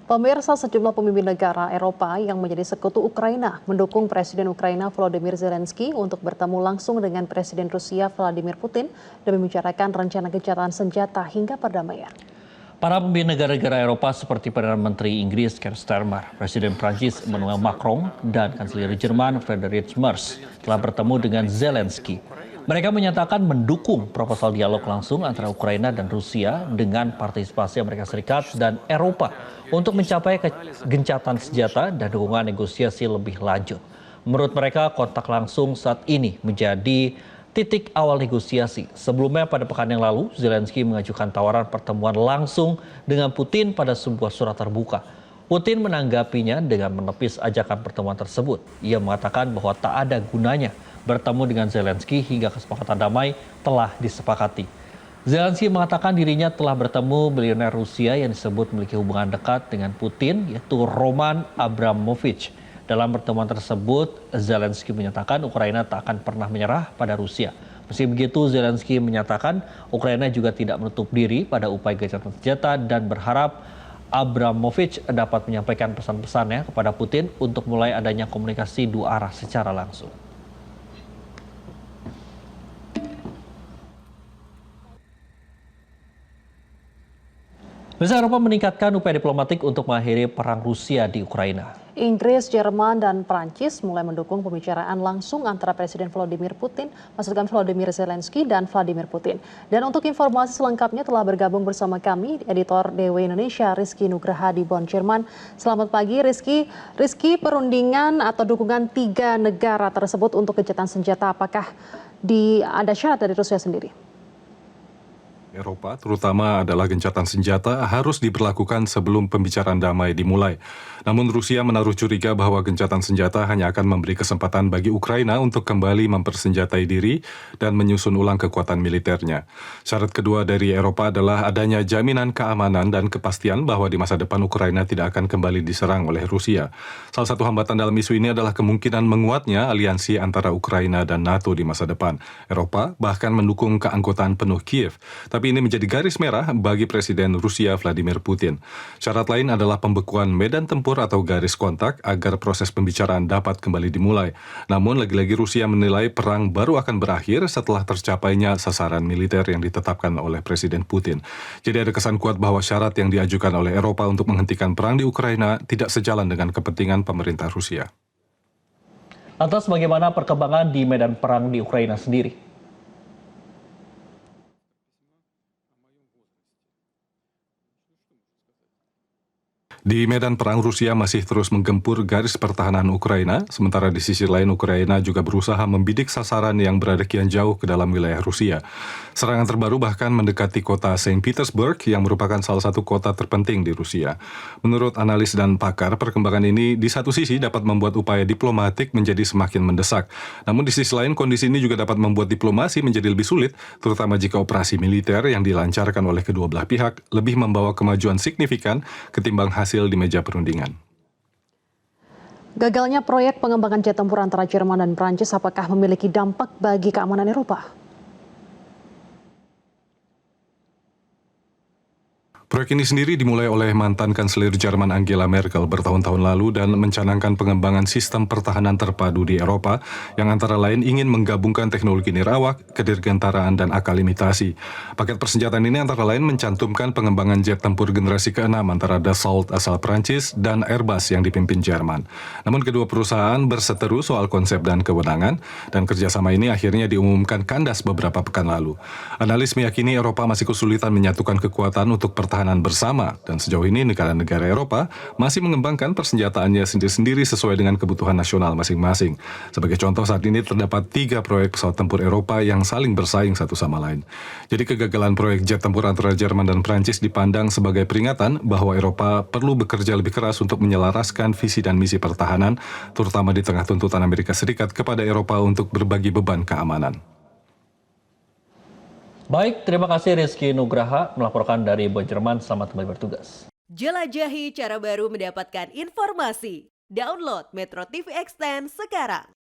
Pemirsa, sejumlah pemimpin negara Eropa yang menjadi sekutu Ukraina mendukung Presiden Ukraina Volodymyr Zelensky untuk bertemu langsung dengan Presiden Rusia Vladimir Putin demi membicarakan rencana gencatan senjata hingga perdamaian. Para pemimpin negara-negara Eropa seperti Perdana Menteri Inggris Keir Starmer, Presiden Prancis Emmanuel Macron, dan Kanselir Jerman Friedrich Merz telah bertemu dengan Zelensky. Mereka menyatakan mendukung proposal dialog langsung antara Ukraina dan Rusia dengan partisipasi Amerika Serikat dan Eropa untuk mencapai gencatan senjata dan dukungan negosiasi lebih lanjut. Menurut mereka, kontak langsung saat ini menjadi titik awal negosiasi. Sebelumnya pada pekan yang lalu, Zelensky mengajukan tawaran pertemuan langsung dengan Putin pada sebuah surat terbuka. Putin menanggapinya dengan menepis ajakan pertemuan tersebut. Ia mengatakan bahwa tak ada gunanya bertemu dengan Zelensky hingga kesepakatan damai telah disepakati. Zelensky mengatakan dirinya telah bertemu miliuner Rusia yang disebut memiliki hubungan dekat dengan Putin, yaitu Roman Abramovich. Dalam pertemuan tersebut, Zelensky menyatakan Ukraina tak akan pernah menyerah pada Rusia. Meski begitu, Zelensky menyatakan Ukraina juga tidak menutup diri pada upaya gencatan senjata dan berharap Abramovich dapat menyampaikan pesan-pesannya kepada Putin untuk mulai adanya komunikasi dua arah secara langsung. Eropa meningkatkan upaya diplomatik untuk mengakhiri perang Rusia di Ukraina. Inggris, Jerman, dan Prancis mulai mendukung pembicaraan langsung antara Presiden Volodymyr Volodymyr Zelensky dan Vladimir Putin. Dan untuk informasi selengkapnya telah bergabung bersama kami, editor DW Indonesia Rizky Nugraha di Bonn, Jerman. Selamat pagi Rizky. Rizky, perundingan atau dukungan tiga negara tersebut untuk gencatan senjata, apakah ada syarat dari Rusia sendiri? Eropa, terutama adalah gencatan senjata, harus diberlakukan sebelum pembicaraan damai dimulai. Namun Rusia menaruh curiga bahwa gencatan senjata hanya akan memberi kesempatan bagi Ukraina untuk kembali mempersenjatai diri dan menyusun ulang kekuatan militernya. Syarat kedua dari Eropa adalah adanya jaminan keamanan dan kepastian bahwa di masa depan Ukraina tidak akan kembali diserang oleh Rusia. Salah satu hambatan dalam isu ini adalah kemungkinan menguatnya aliansi antara Ukraina dan NATO di masa depan. Eropa bahkan mendukung keanggotaan penuh Kiev. Tapi ini menjadi garis merah bagi Presiden Rusia Vladimir Putin. Syarat lain adalah pembekuan medan tempur atau garis kontak agar proses pembicaraan dapat kembali dimulai. Namun lagi-lagi Rusia menilai perang baru akan berakhir setelah tercapainya sasaran militer yang ditetapkan oleh Presiden Putin. Jadi ada kesan kuat bahwa syarat yang diajukan oleh Eropa untuk menghentikan perang di Ukraina tidak sejalan dengan kepentingan pemerintah Rusia. Lantas bagaimana perkembangan di medan perang di Ukraina sendiri? Di medan perang, Rusia masih terus menggempur garis pertahanan Ukraina, sementara di sisi lain Ukraina juga berusaha membidik sasaran yang berada kian jauh ke dalam wilayah Rusia. Serangan terbaru bahkan mendekati kota Saint Petersburg yang merupakan salah satu kota terpenting di Rusia. Menurut analis dan pakar, perkembangan ini di satu sisi dapat membuat upaya diplomatik menjadi semakin mendesak. Namun di sisi lain kondisi ini juga dapat membuat diplomasi menjadi lebih sulit, terutama jika operasi militer yang dilancarkan oleh kedua belah pihak lebih membawa kemajuan signifikan ketimbang hasil di meja perundingan. Gagalnya proyek pengembangan jet tempur antara Jerman dan Prancis apakah memiliki dampak bagi keamanan Eropa? Proyek ini sendiri dimulai oleh mantan Kanselir Jerman Angela Merkel bertahun-tahun lalu dan mencanangkan pengembangan sistem pertahanan terpadu di Eropa yang antara lain ingin menggabungkan teknologi nirawak, kedirgantaraan, dan akal imitasi. Paket persenjataan ini antara lain mencantumkan pengembangan jet tempur generasi ke-6 antara Dassault asal Prancis dan Airbus yang dipimpin Jerman. Namun kedua perusahaan berseteru soal konsep dan kewenangan, dan kerjasama ini akhirnya diumumkan kandas beberapa pekan lalu. Analis meyakini Eropa masih kesulitan menyatukan kekuatan untuk pertahanan bersama, dan sejauh ini negara-negara Eropa masih mengembangkan persenjataannya sendiri-sendiri sesuai dengan kebutuhan nasional masing-masing. Sebagai contoh, saat ini terdapat 3 proyek pesawat tempur Eropa yang saling bersaing satu sama lain. Jadi kegagalan proyek jet tempur antara Jerman dan Prancis dipandang sebagai peringatan bahwa Eropa perlu bekerja lebih keras untuk menyelaraskan visi dan misi pertahanan, terutama di tengah tuntutan Amerika Serikat kepada Eropa untuk berbagi beban keamanan. Baik, terima kasih Rizky Nugraha melaporkan dari Bonn, Jerman. Selamat kembali bertugas. Jelajahi cara baru mendapatkan informasi. Download Metro TV Extend sekarang.